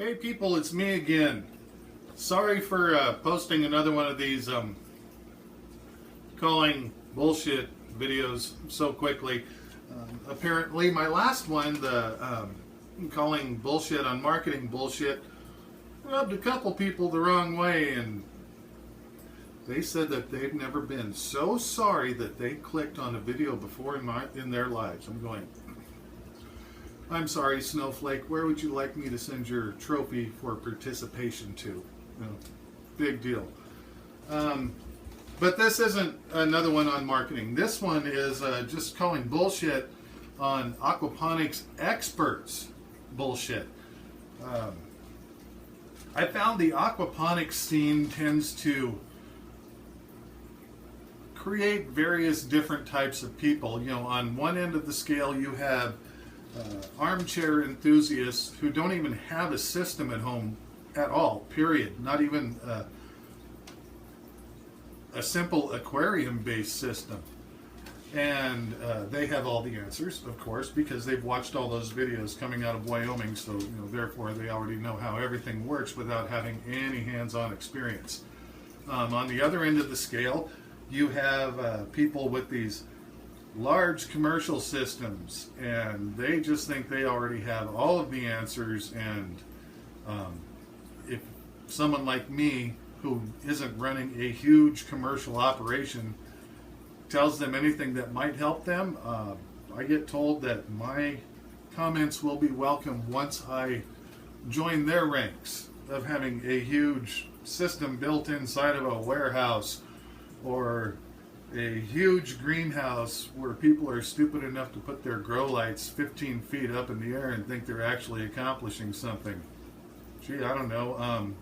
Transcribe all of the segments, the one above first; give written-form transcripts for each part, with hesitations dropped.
Hey people, it's me again. Sorry for posting another one of these calling bullshit videos so quickly. Apparently my last one, the calling bullshit on marketing bullshit, rubbed a couple people the wrong way, and they said that they've never been so sorry that they clicked on a video before in their lives. I'm going, I'm sorry, Snowflake, where would you like me to send your trophy for participation to? You know, big deal. But this isn't another one on marketing. This one is just calling bullshit on aquaponics experts bullshit. I found the aquaponics scene tends to create various different types of people. You know, on one end of the scale you have armchair enthusiasts who don't even have a system at home at all, period. Not even a simple aquarium-based system. And they have all the answers, of course, because they've watched all those videos coming out of Wyoming, so you know, therefore they already know how everything works without having any hands-on experience. On the other end of the scale, you have people with these large commercial systems, and they just think they already have all of the answers, and if someone like me who isn't running a huge commercial operation tells them anything that might help them, I get told that my comments will be welcome once I join their ranks of having a huge system built inside of a warehouse or a huge greenhouse where people are stupid enough to put their grow lights 15 feet up in the air and think they're actually accomplishing something. Gee, I don't know.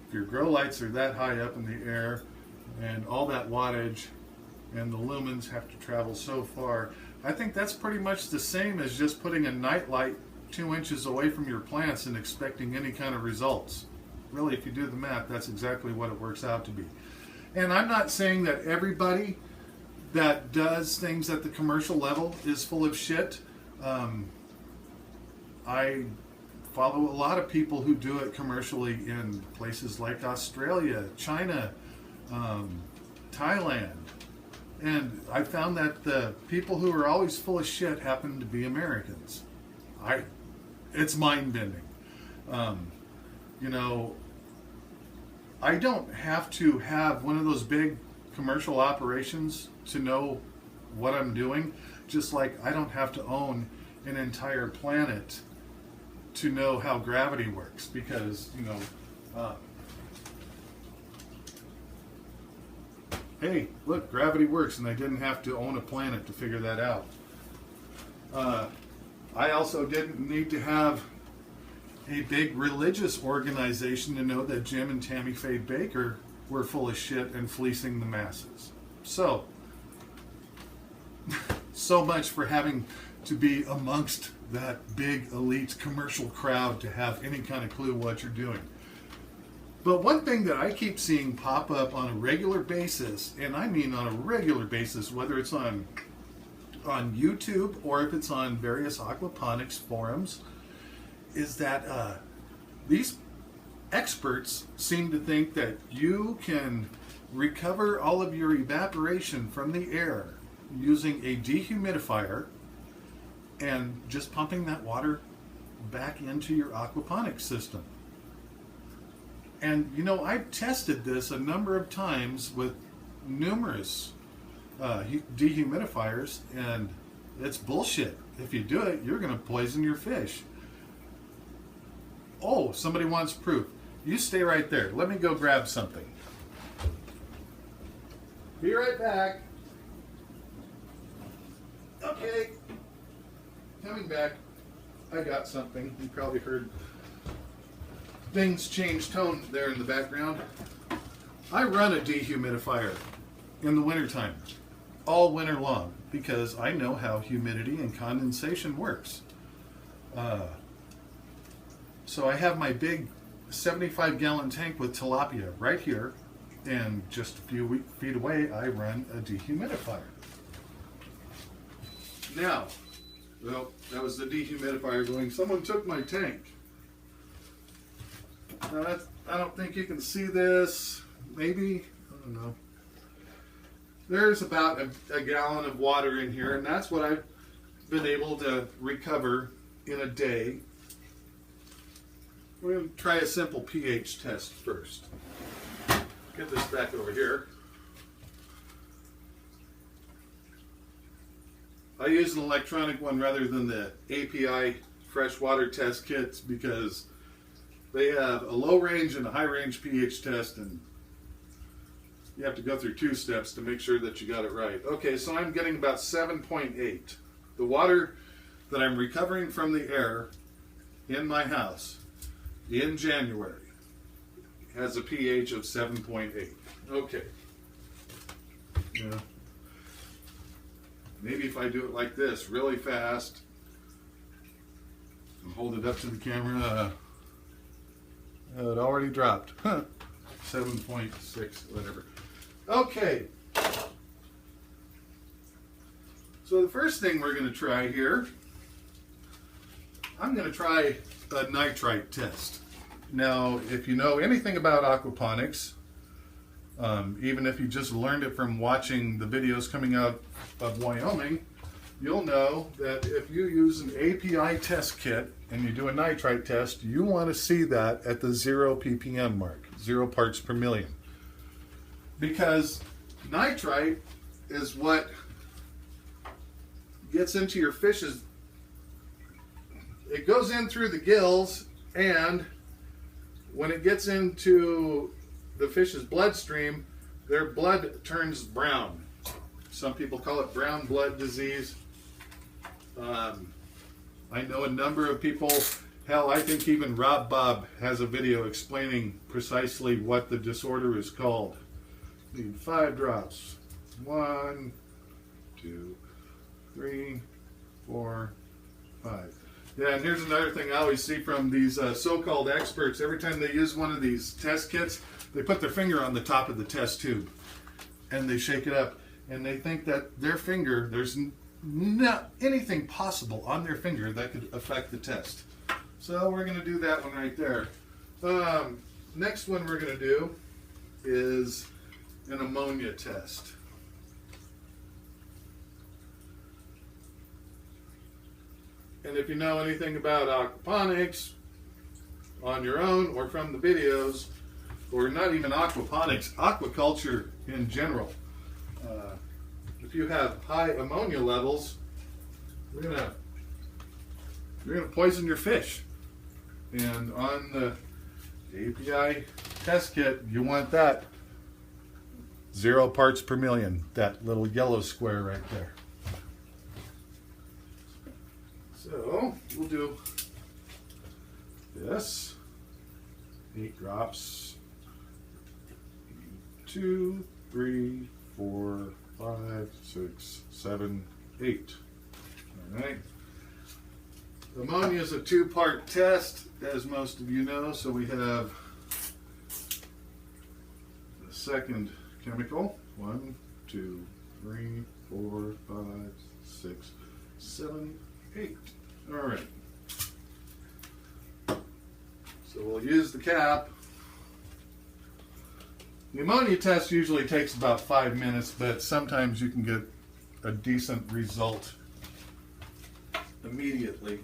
If your grow lights are that high up in the air and all that wattage and the lumens have to travel so far, I think that's pretty much the same as just putting a night light 2 inches away from your plants and expecting any kind of results. Really, if you do the math, that's exactly what it works out to be. And I'm not saying that everybody that does things at the commercial level is full of shit. I follow a lot of people who do it commercially in places like Australia, China, Thailand. And I found that the people who are always full of shit happen to be Americans. It's mind-bending. You know, I don't have to have one of those big commercial operations to know what I'm doing, just like I don't have to own an entire planet to know how gravity works, because, you know, hey, look, gravity works, and I didn't have to own a planet to figure that out. I also didn't need to have a big religious organization to know that Jim and Tammy Faye Baker were full of shit and fleecing the masses. So much for having to be amongst that big elite commercial crowd to have any kind of clue what you're doing. But one thing that I keep seeing pop up on a regular basis, and I mean on a regular basis, whether it's on YouTube or if it's on various aquaponics forums, is that these experts seem to think that you can recover all of your evaporation from the air using a dehumidifier and just pumping that water back into your aquaponics system. And you know, I've tested this a number of times with numerous dehumidifiers, and it's bullshit. If you do it, you're going to poison your fish. Oh, somebody wants proof. You stay right there. Let me go grab something. Be right back. Okay. Coming back. I got something. You probably heard things change tone there in the background. I run a dehumidifier in the wintertime, all winter long, because I know how humidity and condensation works. So I have my big 75-gallon tank with tilapia right here, and just a few feet away I run a dehumidifier. Now, Well, that was the dehumidifier going, someone took my tank. Now that's, I don't think you can see this. Maybe, I don't know. There's about a gallon of water in here, and that's what I've been able to recover in a day. We're going to try a simple pH test first. Get this back over here. I use an electronic one rather than the API freshwater test kits because they have a low range and a high range pH test, and you have to go through 2 steps to make sure that you got it right. Okay, so I'm getting about 7.8. The water that I'm recovering from the air in my house in January has a pH of 7.8. Okay. Yeah. Maybe if I do it like this, really fast, and hold it up to the camera, it already dropped. 7.6, whatever. Okay. So the first thing we're going to try here, I'm going to try a nitrite test. Now, if you know anything about aquaponics, even if you just learned it from watching the videos coming out of Wyoming, you'll know that if you use an API test kit and you do a nitrite test, you want to see that at the 0 ppm mark, 0 parts per million. Because nitrite is what gets into your fish's, it goes in through the gills, and when it gets into the fish's bloodstream, their blood turns brown. Some people call it brown blood disease. I know a number of people, hell, I think even Rob Bob has a video explaining precisely what the disorder is called. Need 5 drops. 1, 2, 3, 4, 5. Yeah, and here's another thing I always see from these so-called experts. Every time they use one of these test kits, they put their finger on the top of the test tube and they shake it up, and they think that their finger, there's not anything possible on their finger that could affect the test. So we're going to do that one right there. Next one we're going to do is an ammonia test. And if you know anything about aquaponics on your own or from the videos, or not even aquaponics, aquaculture in general, if you have high ammonia levels, you're gonna poison your fish. And on the API test kit, you want that 0 parts per million, that little yellow square right there. So we'll do this, 8 drops, 2, 3, 4, 5, 6, 7, 8. All right. Ammonia is a 2-part test, as most of you know. So we have the second chemical. 1, 2, 3, 4, 5, 6, 7, 8. All right. So we'll use the cap. The ammonia test usually takes about 5 minutes, but sometimes you can get a decent result immediately.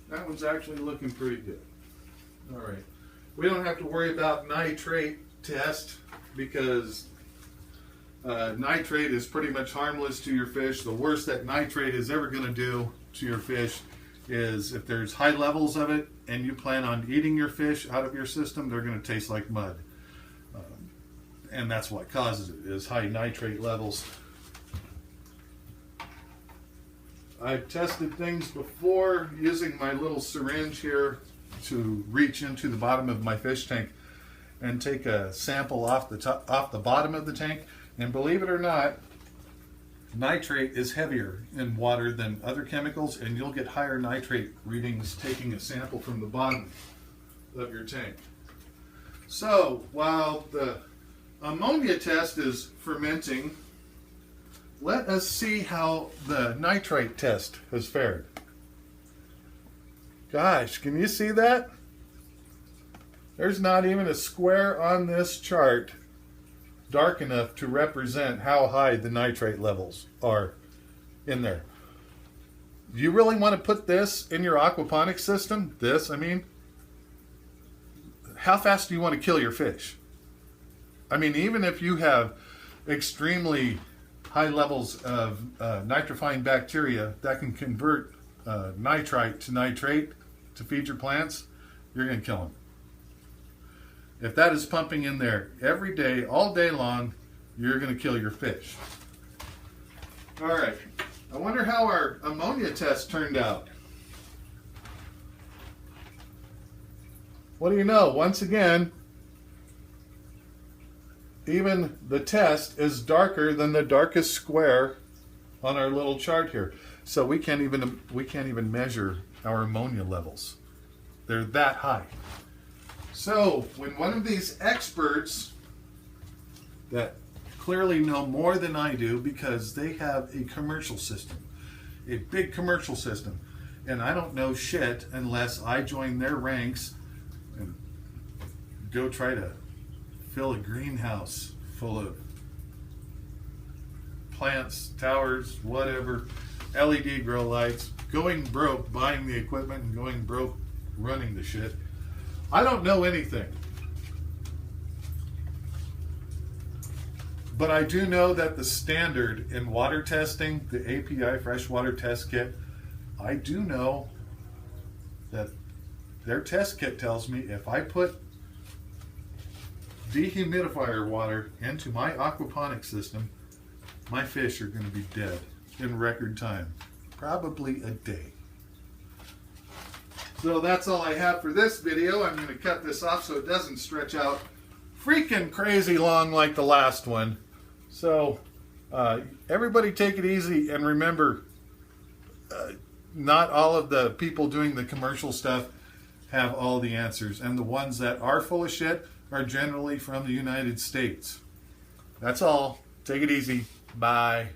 That one's actually looking pretty good. All right. We don't have to worry about nitrate test because nitrate is pretty much harmless to your fish. The worst that nitrate is ever going to do to your fish is if there's high levels of it and you plan on eating your fish out of your system, they're going to taste like mud. And that's what causes it, is high nitrate levels. I've tested things before using my little syringe here to reach into the bottom of my fish tank and take a sample off the bottom of the tank. And believe it or not, nitrate is heavier in water than other chemicals, and you'll get higher nitrate readings taking a sample from the bottom of your tank. So while the ammonia test is fermenting, let us see how the nitrate test has fared. Gosh, can you see that? There's not even a square on this chart dark enough to represent how high the nitrate levels are in there. Do you really want to put this in your aquaponics system? This, I mean, how fast do you want to kill your fish? I mean, even if you have extremely high levels of nitrifying bacteria that can convert nitrite to nitrate to feed your plants, you're going to kill them. If that is pumping in there every day, all day long, you're going to kill your fish. All right. I wonder how our ammonia test turned out. What do you know? Once again, even the test is darker than the darkest square on our little chart here. So we can't even measure our ammonia levels. They're that high. So when one of these experts that clearly know more than I do, because they have a commercial system, a big commercial system, and I don't know shit unless I join their ranks and go try to fill a greenhouse full of plants, towers, whatever, LED grow lights, going broke buying the equipment and going broke running the shit. I don't know anything. But I do know that the standard in water testing, the API freshwater test kit, I do know that their test kit tells me if I put dehumidifier water into my aquaponics system, my fish are going to be dead in record time. Probably a day. So that's all I have for this video. I'm going to cut this off so it doesn't stretch out freaking crazy long like the last one. So everybody take it easy, and remember, not all of the people doing the commercial stuff have all the answers, and the ones that are full of shit are generally from the United States. That's all. Take it easy. Bye.